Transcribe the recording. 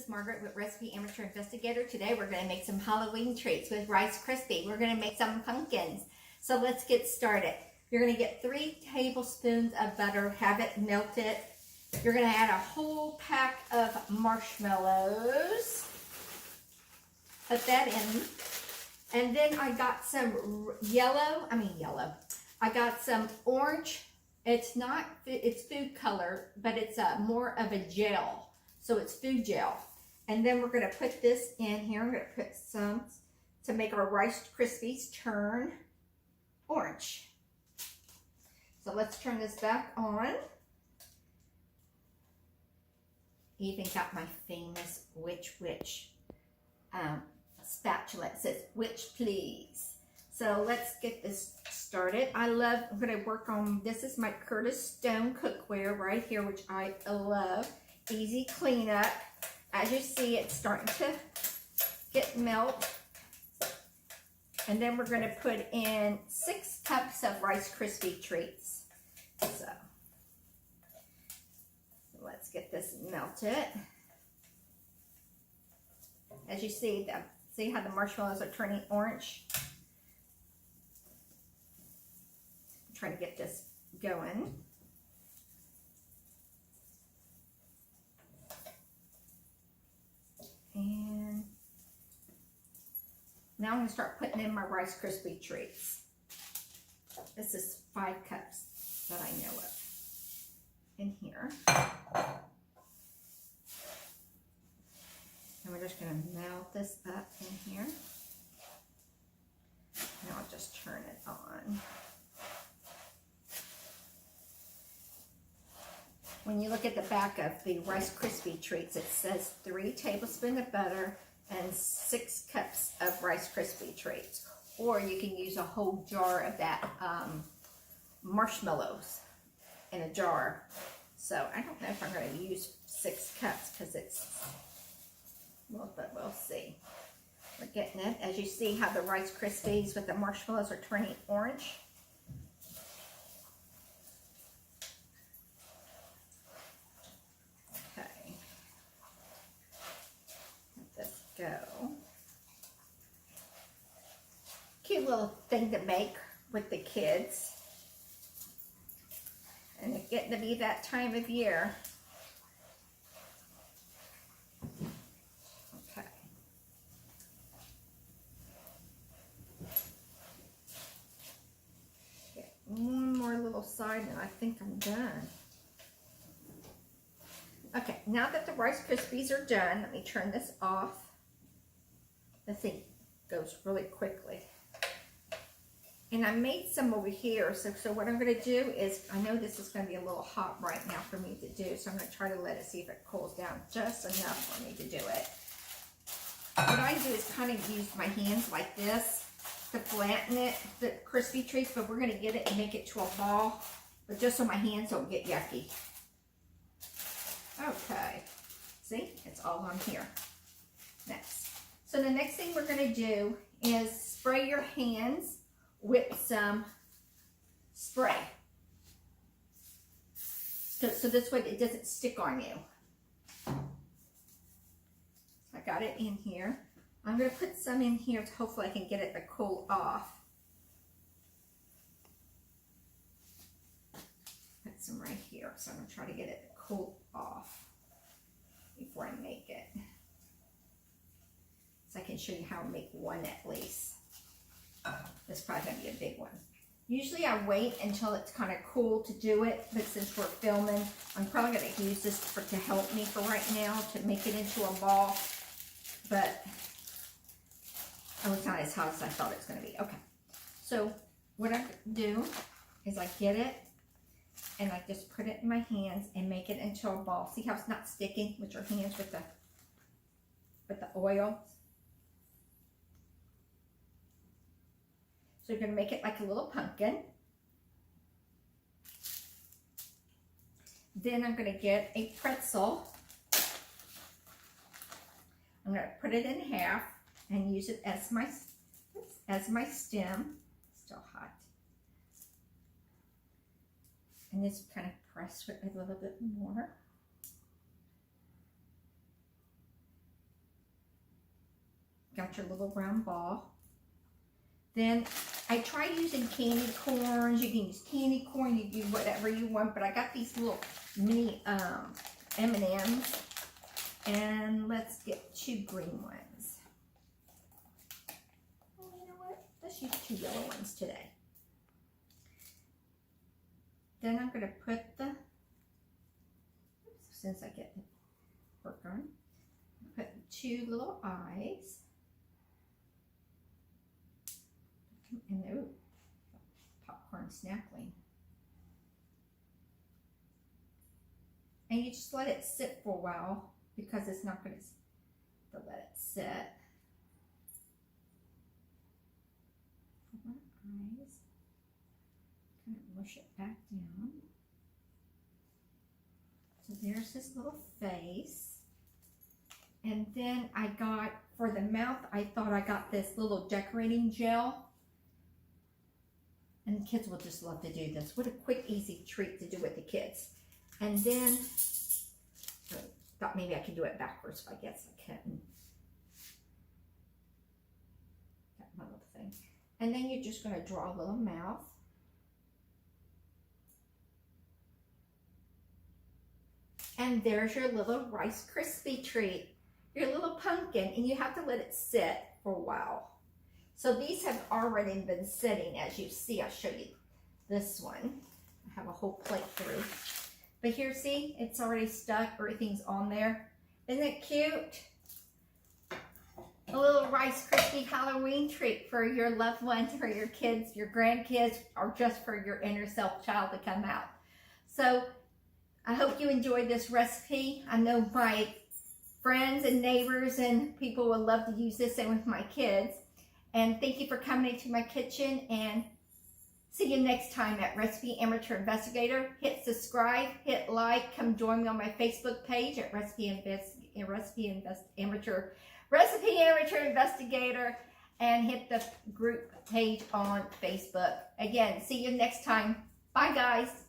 is Margaret with Recipe Amateur Investigator. Today we're going to make some Halloween treats with Rice Krispy. We're going to make some pumpkins. So let's get started. You're going to get 3 tablespoons of butter, have it melted. You're going to add a whole pack of marshmallows. Put that in. And then I got some I got some orange. It's food color, but it's more of a gel. So it's food gel. And then we're going to put this in here. I'm going to put some to make our Rice Krispies turn orange. So let's turn this back on. Even got my famous witch spatula. It says witch please. So let's get this started. I'm going to work on, this is my Curtis Stone cookware right here, which I love. Easy cleanup. As you see, it's starting to get melt. And then we're going to put in 6 cups of Rice Krispie treats. So let's get this melted. As you see, see how the marshmallows are turning orange? I'm trying to get this going. And now I'm going to start putting in my Rice Krispie treats. This is 5 cups that I know of in here. And we're just going to melt this up in here. Now I'll just turn it on. When you look at the back of the Rice Krispie treats, it says 3 tablespoons of butter and 6 cups of Rice Krispie treats. Or you can use a whole jar of that marshmallows in a jar. So I don't know if I'm going to use 6 cups because but we'll see. We're getting it. As you see how the Rice Krispies with the marshmallows are turning orange. Go. Cute little thing to make with the kids. And it's getting to be that time of year. Okay. Get one more little side and I think I'm done. Okay, now that the Rice Krispies are done, let me turn this off. The thing goes really quickly. And I made some over here, so what I'm going to do is, I know this is going to be a little hot right now for me to do, so I'm going to try to let it see if it cools down just enough for me to do it. What I do is kind of use my hands like this to flatten it, the crispy treats, but we're going to get it and make it to a ball, but just so my hands don't get yucky. Okay, see, it's all on here. Next. So the next thing we're going to do is spray your hands with some spray. So this way it doesn't stick on you. I got it in here. I'm going to put some in here to hopefully I can get it to cool off. Put some right here. So I'm going to try to get it to cool off before I make it. So I can show you how to make one at least. This is probably going to be a big one. Usually I wait until it's kind of cool to do it, but since we're filming, I'm probably going to use this to help me for right now to make it into a ball. But oh, it's not as hot as I thought it was going to be. Okay, so what I do is I get it and I just put it in my hands and make it into a ball. See how it's not sticking with your hands with the oil? So you're going to make it like a little pumpkin. Then I'm going to get a pretzel. I'm going to put it in half and use it as my stem. Still hot. And this kind of press it a little bit more. got your little round ball. Then I tried using candy corns. You can use candy corn, you do whatever you want, but I got these little mini M&Ms. And let's get 2 green ones. Oh, you know what? Let's use 2 yellow ones today. Then I'm going to put the, since I get work on, put 2 little eyes. And ooh, popcorn snackling. And you just let it sit for a while because it's not going to let it sit. Eyes. Kind of mush it back down. So there's his little face. And then I got, for the mouth, I thought I got this little decorating gel. And the kids will just love to do this. What a quick, easy treat to do with the kids. And then, I thought maybe I could do it backwards, but I guess I couldn't. Got my little thing. And then you're just going to draw a little mouth. And there's your little Rice Krispie treat. Your little pumpkin, and you have to let it sit for a while. So these have already been sitting, as you see. I'll show you this one. I have a whole plate through. But here, see, it's already stuck. Everything's on there. Isn't it cute? A little Rice Krispie Halloween treat for your loved ones, for your kids, your grandkids, or just for your inner self child to come out. So I hope you enjoyed this recipe. I know my friends and neighbors and people would love to use this in with my kids. And thank you for coming into my kitchen, and see you next time at Recipe Amateur Investigator. Hit subscribe, hit like, come join me on my Facebook page at Recipe Amateur Investigator, and hit the group page on Facebook. Again, see you next time. Bye, guys.